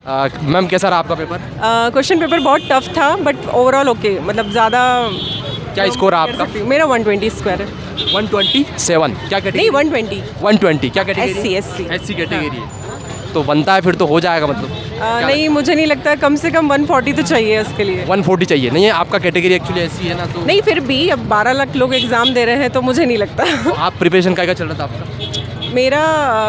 Ma'am कैसा रहा आपका पेपर? क्वेश्चन पेपर बहुत टफ था बट ओवरऑल ओके, मतलब ज़्यादा। क्या स्कोर रहा आपका? मेरा 120 स्क्वायर है। 127 क्या कैटेगरी? नहीं 120। 120 क्या कैटेगरी? SC SC कैटेगरी है तो बनता है फिर तो हो जाएगा मतलब। नहीं मुझे नहीं लगता, कम से कम 140 तो चाहिए उसके लिए। 140 चाहिए नहीं है आपका कैटेगरी एक्चुअली SC है ना तो। नहीं फिर भी अब 12 लाख लोग एग्ज़ाम दे रहे हैं तो मुझे नहीं लगता। तो आप प्रिपरेशन क्या चल रहा था आपका? मेरा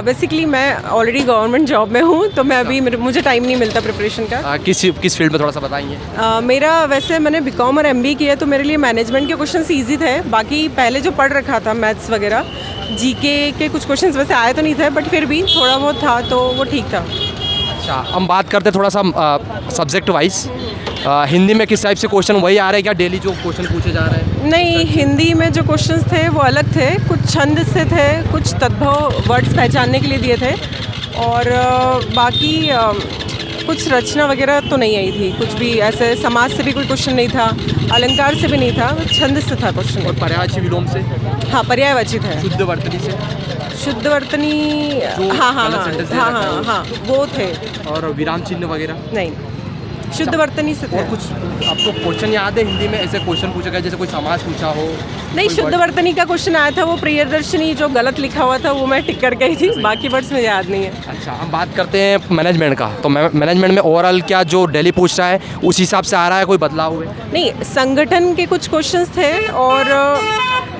बेसिकली मैं ऑलरेडी गवर्नमेंट जॉब में हूँ तो मैं अभी मुझे टाइम नहीं मिलता प्रिपरेशन का। किस फील्ड में थोड़ा सा बताइए। मेरा वैसे मैंने BCom और MBA किया तो मेरे लिए मैनेजमेंट के क्वेश्चंस इजी थे। बाकी पहले जो पढ़ रखा था मैथ्स वगैरह GK के कुछ क्वेश्चंस वैसे आए तो नहीं थे बट फिर भी थोड़ा बहुत था तो वो ठीक था। अच्छा हम बात करते थोड़ा सा सब्जेक्ट वाइज। हिंदी में किस टाइप से क्वेश्चन वही आ रहे हैं क्या डेली जो क्वेश्चन पूछे जा रहे हैं? नहीं हिंदी में जो क्वेश्चंस थे वो अलग थे, कुछ छंद से थे, कुछ तद्भव वर्ड्स पहचानने के लिए दिए थे और बाकी कुछ रचना वगैरह तो नहीं आई थी। कुछ भी ऐसे समाज से भी कोई क्वेश्चन नहीं था, अलंकार से भी नहीं था, छंद से था क्वेश्चन। और पर्यायवाची विलोम से? हाँ पर्यायवाची था। शुद्ध वर्तनी से? शुद्ध वर्तनी हाँ हाँ हाँ हाँ हाँ वो थे। और विराम चिन्ह वगैरह? नहीं शुद्ध वर्तनी से थे। और कुछ आपको क्वेश्चन याद है हिंदी में ऐसे क्वेश्चन पूछा गया जैसे कोई समाज पूछा हो? नहीं शुद्ध वर्तनी का क्वेश्चन आया था, वो प्रियदर्शनी जो गलत लिखा हुआ था वो मैं टिक करके ही थी, बाकी वर्ड्स में याद नहीं है। अच्छा हम बात करते हैं मैनेजमेंट का, तो मैनेजमेंट में ओवरऑल क्या जो डेली पूछ रहा है उस हिसाब से आ रहा है, कोई बदलाव हुए? नहीं संगठन के कुछ क्वेश्चंस थे और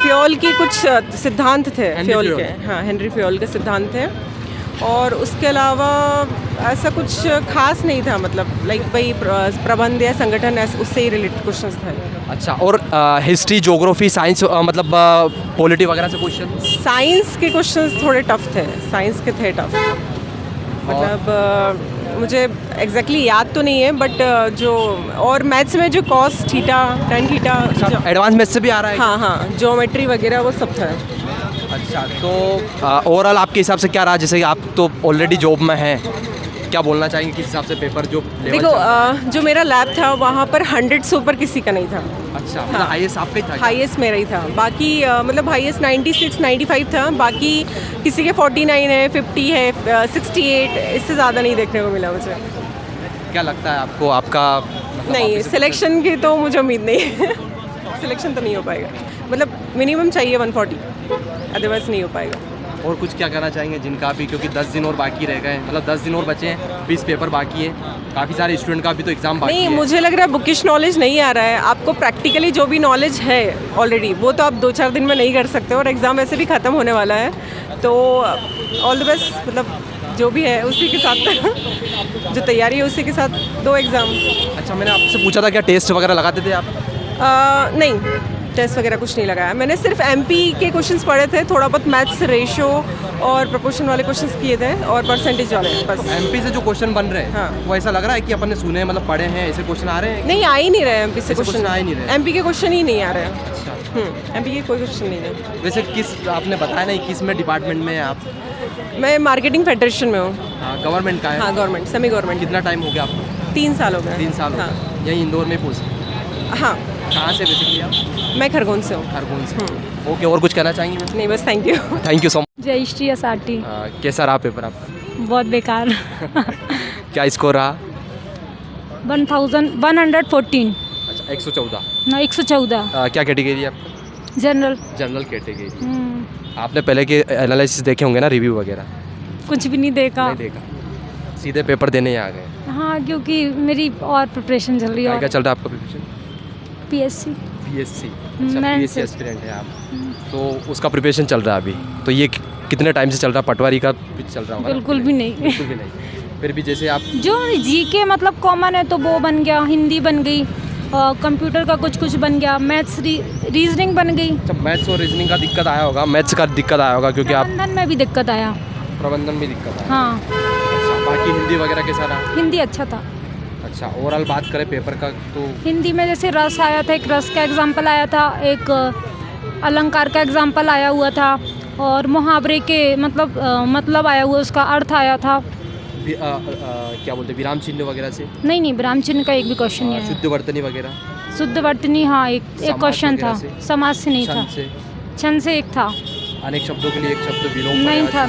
फ्योल की कुछ सिद्धांत थे, फ्योल के, हाँ हेनरी फ्योल के सिद्धांत थे और उसके अलावा ऐसा कुछ खास नहीं था, मतलब लाइक भाई प्रबंध या संगठन उससे ही रिलेटेड क्वेश्चंस थे। अच्छा और हिस्ट्री ज्योग्राफी साइंस मतलब पॉलिटी वगैरह से क्वेश्चन? साइंस के क्वेश्चंस थोड़े टफ थे, साइंस के थे टफ, मतलब मुझे एग्जैक्टली याद तो नहीं है बट जो और मैथ्स में जो cos theta tan theta advance maths से भी आ रहा है? हाँ हाँ ज्योमेट्री वगैरह वो सब था। अच्छा तो ओवरऑल आपके हिसाब से क्या रहा, जैसे कि आप तो ऑलरेडी जॉब में हैं, क्या बोलना चाहेंगे किस हिसाब से पेपर जो देखो जो मेरा लैब था वहाँ पर 100 से ऊपर किसी का नहीं था। अच्छा मतलब हाईएस्ट आपका ही था? हाईएस्ट मेरा ही था, बाकी मतलब हाईएस्ट 96 95 था, बाकी किसी के 49 है, 50 है, 68, इससे ज़्यादा नहीं देखने को मिला मुझे। क्या लगता है आपको आपका मतलब नहीं सिलेक्शन की तो मुझे उम्मीद नहीं है। सिलेक्शन तो नहीं हो पाएगा, मतलब मिनिमम चाहिए 140, अदरवाइज नहीं हो पाएगा। और कुछ क्या कहना चाहेंगे जिनका भी, क्योंकि 10 दिन और बाकी रह गए, मतलब 10 दिन और बचे हैं, 20 पेपर बाकी है, काफ़ी सारे स्टूडेंट का भी तो एग्जाम बाकी नहीं है। मुझे लग रहा है बुकिश नॉलेज नहीं आ रहा है, आपको प्रैक्टिकली जो भी नॉलेज है ऑलरेडी वो तो आप 2-4 दिन में नहीं कर सकते और एग्ज़ाम वैसे भी ख़त्म होने वाला है, तो ऑल द बेस्ट, मतलब जो भी है उसी के साथ जो तैयारी है उसी के साथ दो एग्ज़ाम। अच्छा मैंने आपसे पूछा था क्या टेस्ट वगैरह लगाते थे आप? नहीं टेस्ट वगैरह कुछ नहीं लगाया, मैंने सिर्फ MP के क्वेश्चंस पढ़े थे, थोड़ा बहुत मैथ्स रेशो और प्रोपोर्शन वाले क्वेश्चंस किए थे और परसेंटेज वाले बस। तो MP से जो क्वेश्चन बन रहे हैं हाँ। वो ऐसा लग रहा है कि अपन ने सुने मतलब पढ़े हैं, ऐसे क्वेश्चन आ रहे हैं? नहीं आ ही नहीं रहे MP से क्वेश्चन, आ ही नहीं रहे, MP के क्वेश्चन ही नहीं आ रहे हैं। अच्छा MP के कोई क्वेश्चन नहीं है। वैसे किस आपने बताया नहीं किस में डिपार्टमेंट में है आप? मैं मार्केटिंग फेडरेशन में हूँ। हाँ गवर्नमेंट का है? हाँ गवर्नमेंट, सेमी गवर्नमेंट। कितना टाइम हो गया आपको? 3 साल हो गए। 3 साल? हाँ। यही इंदौर में पूछ? हाँ। कहाँ से बेसिकली आप? मैं खरगोन से हूँ। खरगोन से। ओके और कुछ कहना चाहेंगे? नहीं बस thank you. Thank you so much. Jayshree Asati. कैसा रहा पेपर आपका? बहुत बेकार। क्या स्कोर रहा? 1114। अच्छा 114 ना 114। क्या कैटेगरी है आपका? जनरल। General category. आपने पहले के एनालिसिस देखे होंगे ना, रिव्यू वगैरह? कुछ भी नहीं देखा। नहीं देखा, सीधे पेपर देने ही आ गए? हाँ क्योंकि मेरी और प्रिपरेशन चल रही है। क्या चल रहा है आपका प्रिपरेशन? PSC। PSC? मैं PSC एस्पिरेंट है आप, तो उसका प्रिपरेशन चल रहा है अभी, तो ये कितने टाइम से चल रहा है? पटवारी का भी चल रहा होगा? बिल्कुल भी नहीं। बिल्कुल भी नहीं। फिर भी जैसे आप जो GK मतलब कॉमन है तो वो बन गया, हिंदी बन गई, कंप्यूटर का कुछ बन गया, मैथ्स रीजनिंग बन गई। अच्छा मैथ्स और रीजनिंग का दिक्कत आया होगा, मैथ्स का दिक्कत आया होगा क्योंकि आप प्रबंधन में भी दिक्कत आया। प्रबंधन में दिक्कत आया? हाँ। अच्छा बाकी हिंदी वगैरह कैसा रहा? हिंदी अच्छा था। अच्छा ओवरऑल बात करें पेपर का तो हिंदी में जैसे रस आया था, एक रस का एग्जाम्पल आया था, एक अलंकार का एग्जाम्पल आया हुआ था और मुहावरे के मतलब आया हुआ, उसका अर्थ आया था। क्या बोलते विराम चिन्ह वगैरह से? नहीं विराम चिन्ह का एक भी क्वेश्चन नहीं आया। शुद्ध वर्तनी वगैरह? शुद्ध वर्तनी हाँ एक क्वेश्चन था, समाज से नहीं था। छंद से एक था। अनेक शब्दों के लिए एक शब्द विलोम नहीं था।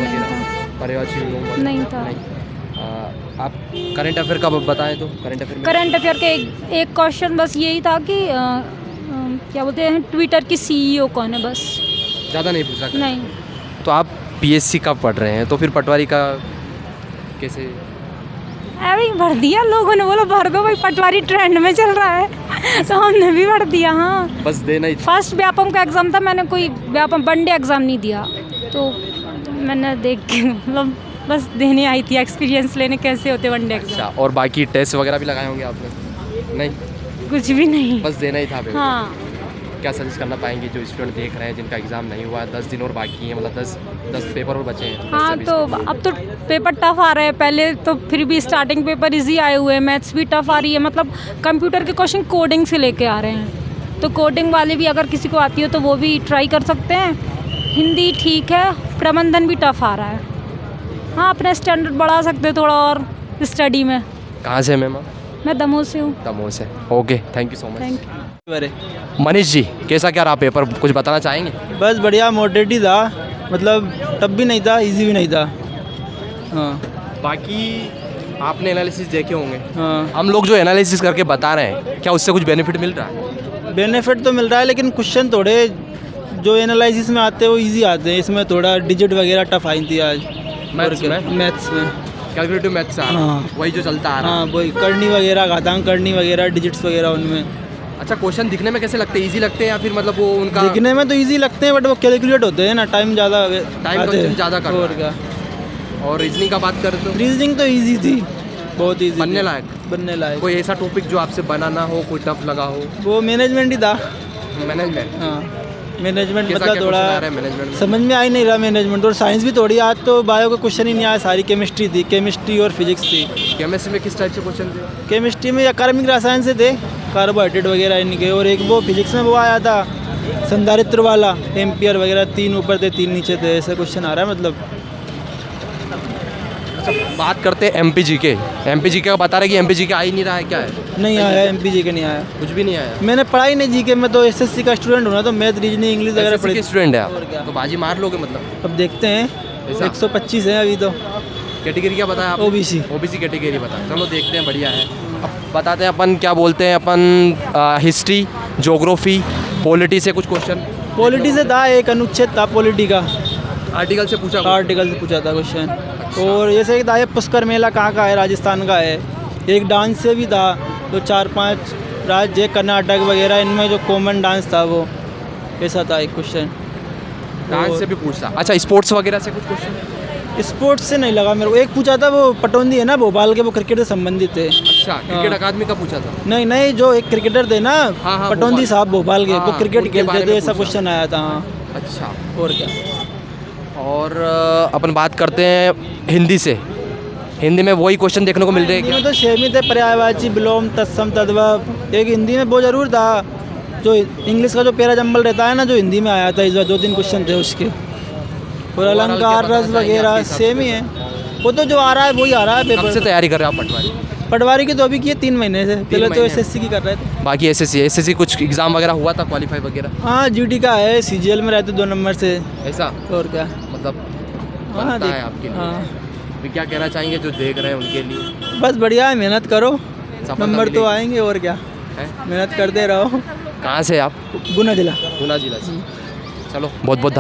पर्यायवाची विलोम नहीं था। आप करंट अफेयर का बताएं तो करंट अफेयर में करंट अफेयर के एक क्वेश्चन बस यही था कि क्या बोलते हैं ट्विटर की सीईओ कौन है, बस। ज़्यादा नहीं पूछा। नहीं। तो आप पीएससी का पढ़ रहे हैं तो फिर पटवारी का कैसे? अरे भर दिया, लोगों ने बोला भर दो भाई, पटवारी ट्रेंड में चल रहा है तो हमने भी भर दिया। हाँ, बस देना ही था। फर्स्ट व्यापम का एग्ज़ाम था, मैंने कोई व्यापम वनडे एग्ज़ाम नहीं दिया, तो मैंने देख के मतलब बस देने आई थी, एक्सपीरियंस लेने कैसे होते वनडे अच्छा, एग्ज़ाम। और बाकी टेस्ट वगैरह भी लगाए होंगे आपने? नहीं, कुछ भी नहीं। बस देना ही था पेपर। हाँ। क्या सजेस्ट करना पाएंगे जो स्टूडेंट देख रहे हैं जिनका एग्ज़ाम नहीं हुआ, 10 दिन और बाकी हैं, मतलब 10 पेपर और बचे हैं? हाँ, तो अब तो पेपर टफ आ रहे हैं, पहले तो फिर भी स्टार्टिंग पेपर इजी आए हुए हैं, मैथ्स भी टफ आ रही है, मतलब कंप्यूटर के क्वेश्चन कोडिंग से लेके आ रहे हैं, तो कोडिंग वाले भी अगर किसी को आती हो तो वो भी ट्राई कर सकते हैं। हिंदी ठीक है, प्रबंधन भी टफ आ रहा है। हाँ, अपना स्टैंडर्ड बढ़ा सकते हैं थोड़ा और स्टडी में। कहाँ से मैम? मैं दमोह से हूँ। दमोह से। Okay, thank you so much. Thank you. Manish ji, कैसा क्या रहा पेपर, कुछ बताना चाहेंगे? बस बढ़िया, मॉडरेट ही था, मतलब टफ भी नहीं था, इजी भी नहीं था। हाँ बाकी आपने एनालिसिस देखे होंगे, हाँ। हम लोग जो एनालिसिस करके बता रहे हैं, क्या उससे कुछ बेनिफिट मिल रहा है? बेनिफिट तो मिल रहा है, लेकिन क्वेश्चन थोड़े जो एनालिसिस में आते हैं वो इजी आते हैं, इसमें थोड़ा डिजिट वगैरह टफ आई थी आज। मैथ्स में? मैथ्स में कैलकुलेटिव मैथ्स आ रहा है, हाँ। वही जो चलता आ रहा है। हाँ, वही करनी वगैरह, घातांक करनी वगैरह, डिजिट्स वगैरह उनमें। अच्छा, क्वेश्चन दिखने में कैसे लगते हैं? इजी लगते हैं या फिर मतलब वो उनका दिखने में तो इजी लगते हैं, बट वो कैलकुलेट होते हैं ना, टाइम ज़्यादा कंज्यूम ज़्यादा करना और है। क्या। और रीजनिंग का बात करें तो रीजनिंग तो इजी थी, बहुत इजी। बनने लायक? बनने लायक। कोई ऐसा टॉपिक जो आपसे बनाना हो, कोई टफ लगा हो? वो मैनेजमेंट ही था। मैनेजमेंट? हाँ, मैनेजमेंट कैसा मतलब क्या थोड़ा क्वेश्चन आ रहा है मैनेजमेंट में? समझ में आ ही नहीं रहा मैनेजमेंट, और साइंस भी थोड़ी, आज तो बायो का क्वेश्चन ही नहीं आया, सारी केमिस्ट्री थी, केमिस्ट्री और फिजिक्स थी। केमिस्ट्री में किस टाइप से क्वेश्चन थे? केमिस्ट्री में अकार्बनिक रसायन से थे, कार्बोहाइड्रेट वगैरह इनके, और एक वो फिजिक्स में वो आया था संधारित्र वाला, एम्पियर वगैरह, 3 ऊपर थे 3 नीचे थे, ऐसा क्वेश्चन आ रहा है मतलब। बात करते हैं एमपीजी के। एमपीजी का बता रहे कि एमपीजी का आ ही नहीं रहा है, क्या है? नहीं आया, एमपीजी का नहीं आया। कुछ भी नहीं आया? मैंने पढ़ाई नहीं जीके, मैं तो एसएससी का स्टूडेंट हूँ ना, तो मैथ रीजनिंग इंग्लिश वगैरह SSC के स्टूडेंट है और क्या। आप, तो बाजी मार लोगे मतलब? अब देखते हैं, ऐसा? 125 है अभी तो। कैटेगरी क्या बताया आप? OBC। ओबीसी कैटेगरी बताया, चलो देखते हैं, बढ़िया है। अब बताते हैं अपन क्या बोलते हैं अपन, हिस्ट्री, ज्योग्राफी, पॉलिटी से कुछ क्वेश्चन। पॉलिटी से था, एक अनुच्छेद था पॉलिटी का, आर्टिकल से पूछा? आर्टिकल से पूछा था क्वेश्चन। और जैसे एक था, ये पुष्कर मेला कहाँ का है, राजस्थान का है। एक डांस से भी था, तो 4-5 राज्य, कर्नाटक वगैरह, इनमें जो कॉमन डांस था वो, ऐसा था एक क्वेश्चन। डांस से भी पूछता। अच्छा, स्पोर्ट्स वगैरह से कुछ क्वेश्चन? स्पोर्ट्स से नहीं लगा मेरे को। एक पूछा था वो पटौंदी है ना भोपाल के, वो क्रिकेट से संबंधित थे। अच्छा, क्रिकेट अकादमी का पूछा था? नहीं नहीं, जो एक क्रिकेटर थे ना, हाँ, पटौंदी भोपाल। साहब भोपाल के, वो हाँ, क्रिकेट उनके बारे खेलते थे, में ऐसा पूछा। क्वेश्चन आया था। हाँ, अच्छा, और क्या। और अपन बात करते हैं हिंदी से। हिंदी में वही क्वेश्चन देखने को मिल रहे हैं हिंदी क्या? में तो सेम ही थे, पर्यायवाची, विलोम, तत्सम, तद्भव। एक हिंदी में वो जरूर था, जो इंग्लिश का जो पेरा जंबल रहता है ना, जो हिंदी में आया था इस बार, 2-3 क्वेश्चन थे उसके। और अलंकार, रस वगैरह सेम ही है, वो तो जो आ रहा है वही आ रहा है कब से पेपर। तैयारी कर रहे हो आप पटवारी? पटवारी की तो अभी की है 3 महीने से, पहले तो महीने। एसएससी की कर रहे थे। बाकी एसएससी कुछ एग्जाम वगैरह हुआ था, क्वालिफाई वगैरह? हाँ, जीडी का है, सीजीएल में रहते 2 नंबर से। ऐसा और क्या। मतलब हाँ, बनता है आपके लिए? हाँ, अभी क्या कहना चाहेंगे जो देख रहे हैं उनके लिए? बस बढ़िया है, मेहनत करो, सफलता नंबर तो मिलेगी। आएंगे, और क्या। है? मेहनत करते रहो। कहाँ से आप? गुना जिला। गुना जिला से। चलो, बहुत बहुत धन्यवाद।